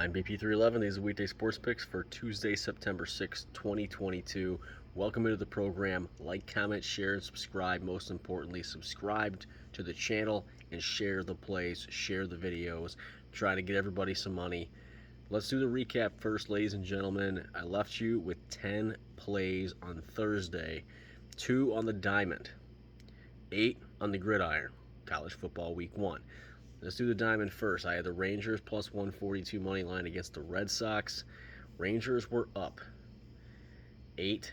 I'm BP311. These are weekday sports picks for Tuesday, September 6, 2022. Welcome into the program. Like, comment, share, and subscribe. Most importantly, subscribe to the channel and share the plays, share the videos. Try to get everybody some money. Let's do the recap first, ladies and gentlemen. I left you with 10 plays on Thursday, 2 on the diamond, 8 on the gridiron, college football week 1. Let's do the diamond first. I had the Rangers plus 142 money line against the Red Sox. Rangers were up 8-5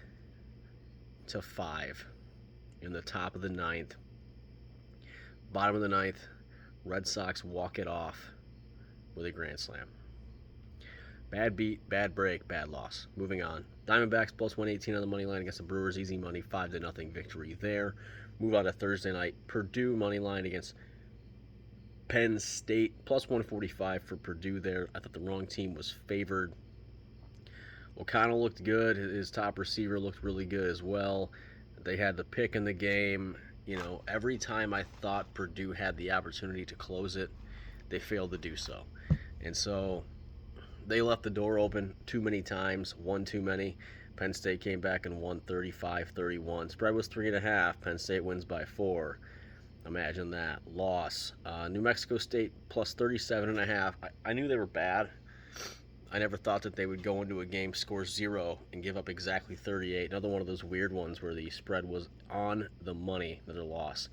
in the top of the ninth. Bottom of the ninth, Red Sox walk it off with a grand slam. Bad beat, bad break, bad loss. Moving on. Diamondbacks plus 118 on the money line against the Brewers. Easy money, 5-0 victory there. Move on to Thursday night. Purdue money line against Penn State, plus 145 for Purdue there. I thought the wrong team was favored. O'Connell looked good. His top receiver looked really good as well. They had the pick in the game. You know, every time I thought Purdue had the opportunity to close it, they failed to do so. And so they left the door open too many times, one too many. Penn State came back and won 35-31. Spread was 3.5. Penn State wins by 4. Imagine that. Loss. New Mexico State plus 37.5. I knew they were bad. I never thought that they would go into a game, score 0, and give up exactly 38. Another one of those weird ones where the spread was on the money. Another loss.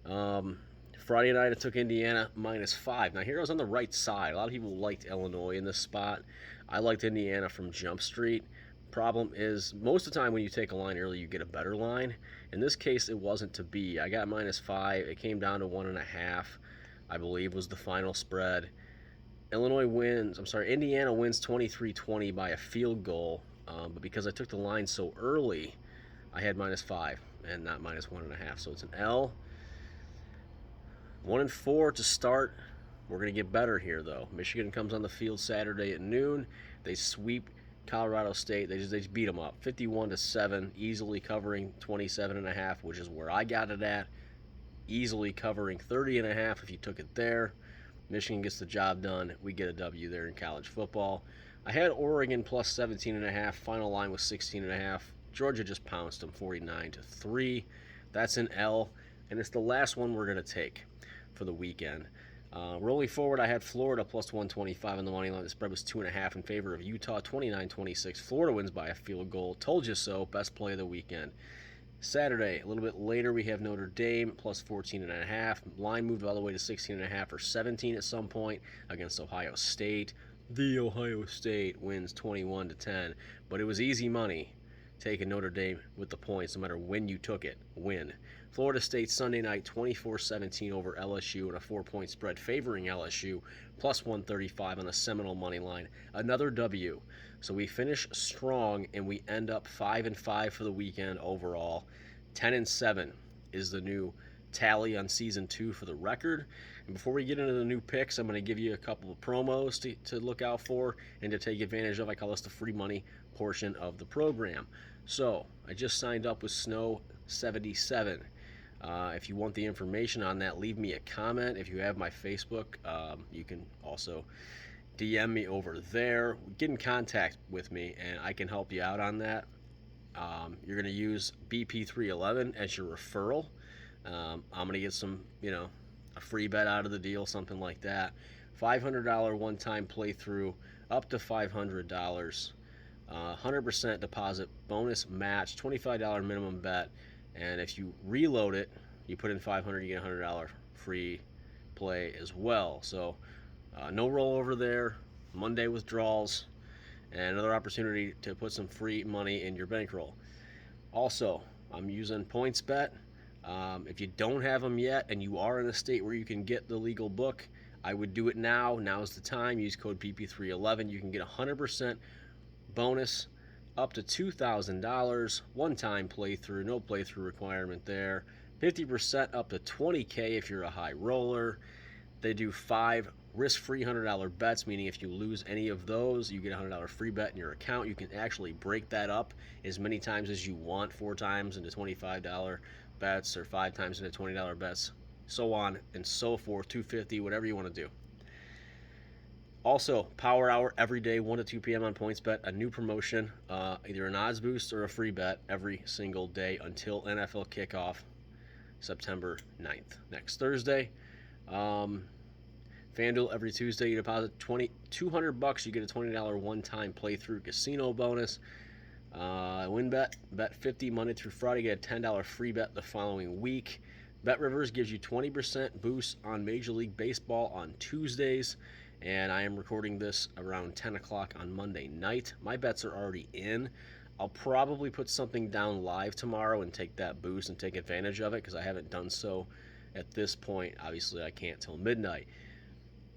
Friday night, I took Indiana minus 5. Now, here I was on the right side. A lot of people liked Illinois in this spot. I liked Indiana from Jump Street. Problem is, most of the time when you take a line early, you get a better line. In this case, it wasn't to be. I got minus 5. It came down to 1.5, I believe, was the final spread. Indiana wins 23-20 by a field goal. But because I took the line so early, I had minus 5 and not minus 1.5. So it's an L. 1-4 to start. We're going to get better here, though. Michigan comes on the field Saturday at noon. They sweep Colorado State. They just beat them up 51-7, easily covering 27.5, which is where I got it at. Easily covering 30.5 if you took it there. Michigan gets the job done. We get a W there in college football. I had Oregon plus 17.5. Final line was 16.5. Georgia just pounced them 49-3. That's an L, and it's the last one we're going to take for the weekend. Rolling forward, I had Florida plus 125 on the money line. The spread was 2.5 in favor of Utah, 29-26. Florida wins by a field goal. Told you so. Best play of the weekend. Saturday, a little bit later, we have Notre Dame plus 14.5. Line moved all the way to 16.5 or 17 at some point against Ohio State. The Ohio State wins 21-10, but it was easy money taking Notre Dame with the points, no matter when you took it. Win. Florida State Sunday night 24-17 over LSU and a 4-point spread favoring LSU, plus 135 on the Seminole money line. Another W. So we finish strong and we end up 5-5 for the weekend overall. 10-7 is the new tally on season 2 for the record. And before we get into the new picks, I'm going to give you a couple of promos to look out for and to take advantage of. I call this the free money portion of the program. So I just signed up with Snow 77. If you want the information on that, leave me a comment. If you have my Facebook, you can also DM me over there. Get in contact with me, and I can help you out on that. You're going to use BP311 as your referral. I'm going to get some, a free bet out of the deal, something like that. $500 one-time playthrough, up to $500. 100% deposit bonus match, $25 minimum bet, and if you reload it, you put in $500, you get $100 free play as well. So no rollover there. Monday withdrawals, and another opportunity to put some free money in your bankroll. Also, I'm using PointsBet. If you don't have them yet and you are in a state where you can get the legal book, I would do it now. Now's the time. Use code BP311. You can get 100% bonus up to $2,000. One-time playthrough. No playthrough requirement there. 50% up to $20K if you're a high roller. They do 5 risk-free $100 bets, meaning if you lose any of those, you get a $100 free bet in your account. You can actually break that up as many times as you want, 4 times into $25 bets or 5 times into $20 bets, so on and so forth, $250, whatever you want to do. Also, Power Hour every day, 1 to 2 p.m. on PointsBet, a new promotion, either an odds boost or a free bet every single day until NFL kickoff, September 9th, next Thursday. FanDuel every Tuesday, you deposit $200, you get a $20 one-time playthrough casino bonus. WinBet, bet 50 Monday through Friday, get a $10 free bet the following week. BetRivers gives you 20% boost on Major League Baseball on Tuesdays, and I am recording this around 10 o'clock on Monday night. My bets are already in. I'll probably put something down live tomorrow and take that boost and take advantage of it because I haven't done so at this point. Obviously, I can't till midnight.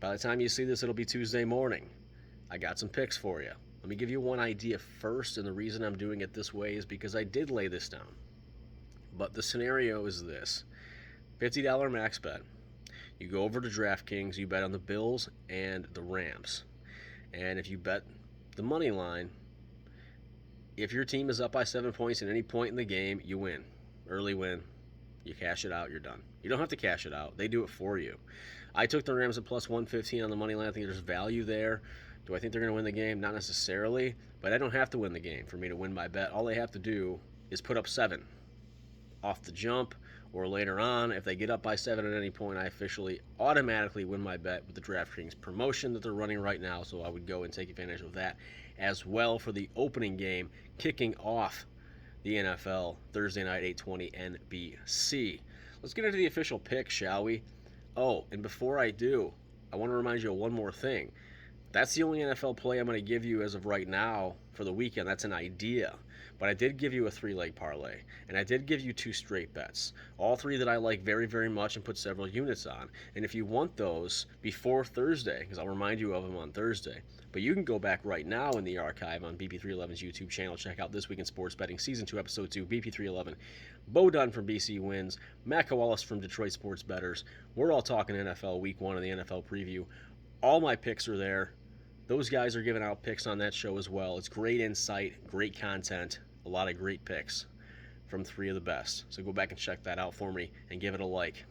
By the time you see this, it'll be Tuesday morning. I got some picks for you. Let me give you one idea first, and the reason I'm doing it this way is because I did lay this down. But the scenario is this. $50 max bet. You go over to DraftKings, you bet on the Bills and the Rams. And if you bet the money line, if your team is up by 7 points at any point in the game, you win. Early win. You cash it out, you're done. You don't have to cash it out. They do it for you. I took the Rams at plus 115 on the money line. I think there's value there. Do I think they're going to win the game? Not necessarily, but I don't have to win the game for me to win my bet. All they have to do is put up 7 off the jump or later on. If they get up by 7 at any point, I officially automatically win my bet with the DraftKings promotion that they're running right now, so I would go and take advantage of that as well for the opening game, kicking off the NFL Thursday night, 8:20 NBC. Let's get into the official pick, shall we? Oh, and before I do, I want to remind you of one more thing. That's the only NFL play I'm going to give you as of right now for the weekend. That's an idea. But I did give you a 3-leg parlay, and I did give you 2 straight bets. All 3 that I like very, very much and put several units on. And if you want those before Thursday, because I'll remind you of them on Thursday, but you can go back right now in the archive on BP311's YouTube channel, check out This Week in Sports Betting, Season 2, Episode 2, BP311. Bo Dunn from BC Wins, Matt Kowalas from Detroit Sports Bettors. We're all talking NFL Week 1 of the NFL preview. All my picks are there. Those guys are giving out picks on that show as well. It's great insight, great content, a lot of great picks from 3 of the best. So go back and check that out for me and give it a like.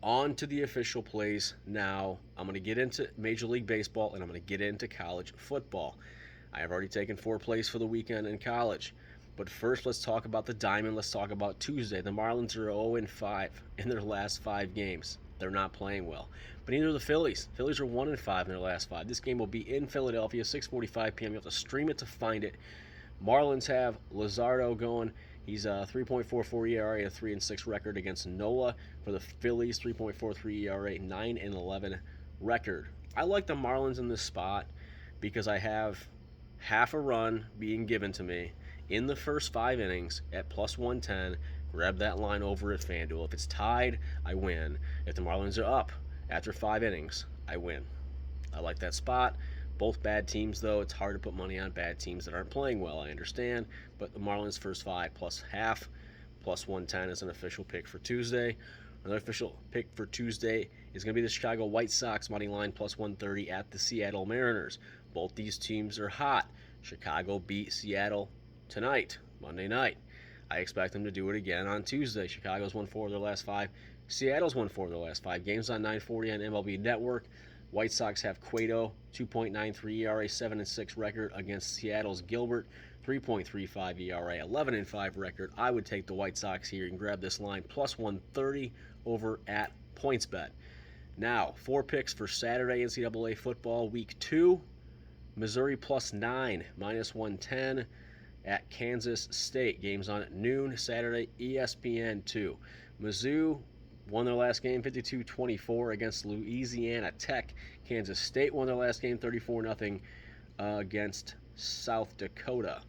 On to the official plays now. I'm going to get into Major League Baseball and I'm going to get into college football. I have already taken 4 plays for the weekend in college. But first, let's talk about the Diamond. Let's talk about Tuesday. The Marlins are 0-5 in their last 5 games. They're not playing well. But neither are the Phillies. Phillies are 1-5 in their last 5. This game will be in Philadelphia, 6:45 p.m. You have to stream it to find it. Marlins have Luzardo going. He's a 3.44 ERA, a 3-6 record against Nola. For the Phillies, 3.43 ERA, 9-11 record. I like the Marlins in this spot because I have half a run being given to me in the first 5 innings at plus 110. Grab that line over at FanDuel. If it's tied, I win. If the Marlins are up after 5 innings, I win. I like that spot. Both bad teams, though. It's hard to put money on bad teams that aren't playing well, I understand. But the Marlins first 5 plus half, plus 110 is an official pick for Tuesday. Another official pick for Tuesday is going to be the Chicago White Sox money line plus 130 at the Seattle Mariners. Both these teams are hot. Chicago beat Seattle tonight, Monday night. I expect them to do it again on Tuesday. Chicago's won 4 of their last 5. Seattle's won 4 of their last 5. Games on 940 on MLB Network. White Sox have Cueto, 2.93 ERA, 7-6 record against Seattle's Gilbert, 3.35 ERA, 11-5 record. I would take the White Sox here and grab this line plus 130 over at PointsBet. Now, 4 picks for Saturday NCAA football week 2. Missouri plus 9, minus 110 at Kansas State. Games on at noon Saturday, ESPN 2. Mizzou won their last game 52-24 against Louisiana Tech. Kansas State won their last game 34-0 against South Dakota.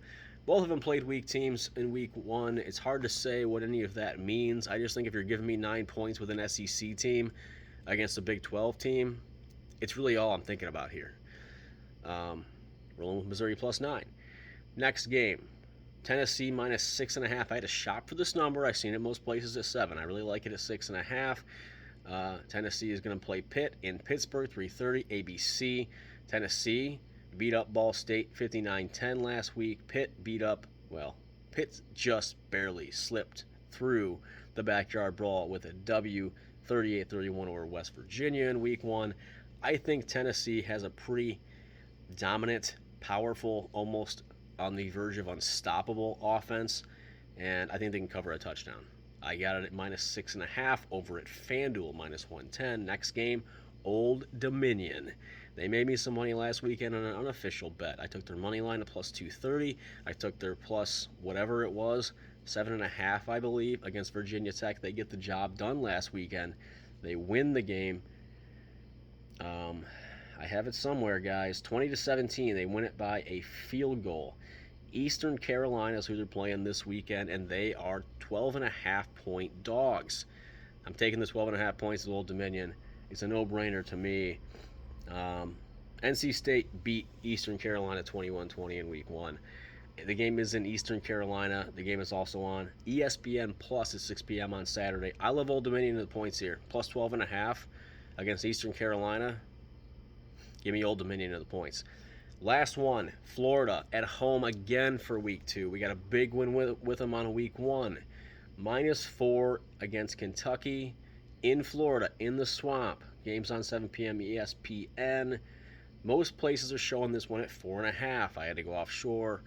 Both of them played weak teams in week 1. It's hard to say what any of that means. I just think if you're giving me 9 points with an SEC team against a Big 12 team, it's really all I'm thinking about here. Rolling with Missouri plus 9. Next game, Tennessee minus 6.5. I had to shop for this number. I've seen it most places at 7. I really like it at 6.5. Tennessee is going to play Pitt in Pittsburgh, 3:30 ABC. Tennessee beat up Ball State 59-10 last week. Pitt Pitt just barely slipped through the backyard brawl with a W, 38-31 over West Virginia in week 1. I think Tennessee has a pretty dominant, powerful, almost on the verge of unstoppable offense, and I think they can cover a touchdown. I got it at -6.5 over at FanDuel -110. Next game, Old Dominion. They made me some money last weekend on an unofficial bet. I took their money line to +230. I took their plus whatever it was, 7.5, I believe, against Virginia Tech. They get the job done last weekend. They win the game. I have it somewhere, guys. 20-17. They win it by a field goal. Eastern Carolina is who they're playing this weekend, and they are 12.5-point dogs. I'm taking the 12.5 points of Old Dominion. It's a no-brainer to me. NC State beat Eastern Carolina 21-20 in Week 1. The game is in Eastern Carolina. The game is also on ESPN Plus at 6 p.m. on Saturday. I love Old Dominion to the points here. Plus 12.5 against Eastern Carolina. Give me Old Dominion to the points. Last one, Florida at home again for Week 2. We got a big win with them on Week 1. -4 against Kentucky in Florida, in the Swamp. Game's on 7 p.m. ESPN. Most places are showing this one at 4.5. I had to go offshore,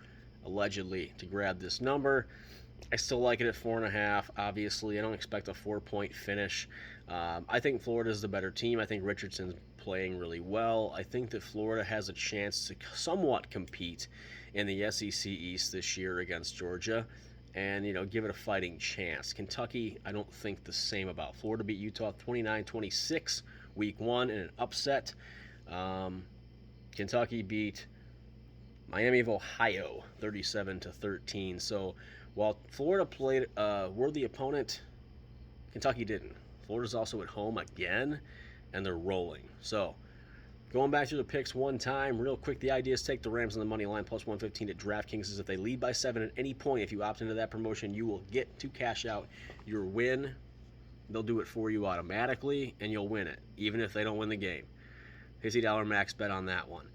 allegedly, to grab this number. I still like it at 4.5. Obviously, I don't expect a 4-point finish. I think Florida is the better team. I think Richardson's playing really well. I think that Florida has a chance to somewhat compete in the SEC East this year against Georgia and, give it a fighting chance. Kentucky, I don't think the same about. Florida beat Utah 29-26 Week 1 in an upset. Kentucky beat Miami of Ohio 37-13. So while Florida played a worthy opponent, Kentucky didn't. Florida's also at home again, and they're rolling. So going back to the picks one time, real quick, the idea is take the Rams on the money line plus 115 at DraftKings. Is if they lead by 7 at any point, if you opt into that promotion, you will get to cash out your win. They'll do it for you automatically, and you'll win it, even if they don't win the game. $50 max bet on that one.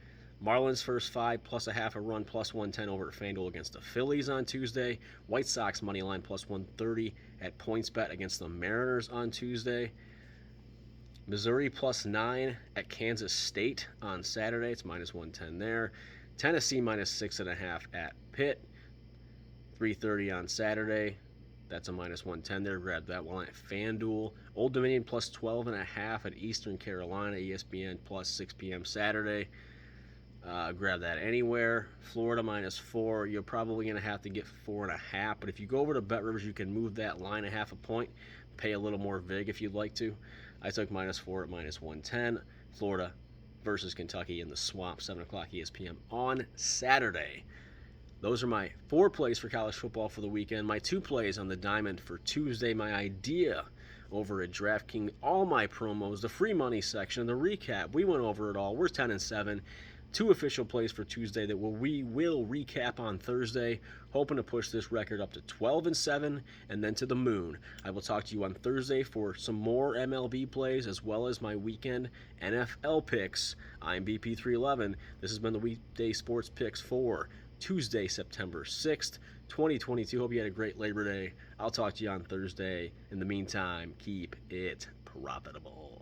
Marlins first 5 plus a half a run plus 110 over at FanDuel against the Phillies on Tuesday. White Sox money line plus 130 at PointsBet against the Mariners on Tuesday. Missouri plus 9 at Kansas State on Saturday. It's -110 there. Tennessee -6.5 at Pitt. 3:30 on Saturday. That's a -110 there. Grab that one at FanDuel. Old Dominion plus 12.5 at Eastern Carolina. ESPN plus 6 p.m. Saturday. Grab that anywhere. Florida -4. You're probably going to have to get 4.5. But if you go over to BetRivers, you can move that line a half a point. Pay a little more vig if you'd like to. I took -4 at -110. Florida versus Kentucky in the Swamp, 7 o'clock ESPN on Saturday. Those are my 4 plays for college football for the weekend. My 2 plays on the diamond for Tuesday. My idea over at DraftKings. All my promos, the free money section, the recap. We went over it all. We're 10-7. 2 official plays for Tuesday that we will recap on Thursday, hoping to push this record up to 12-7 and then to the moon. I will talk to you on Thursday for some more MLB plays as well as my weekend NFL picks. I'm BP311. This has been the Weekday Sports Picks for Tuesday, September 6th, 2022. Hope you had a great Labor Day. I'll talk to you on Thursday. In the meantime, keep it profitable.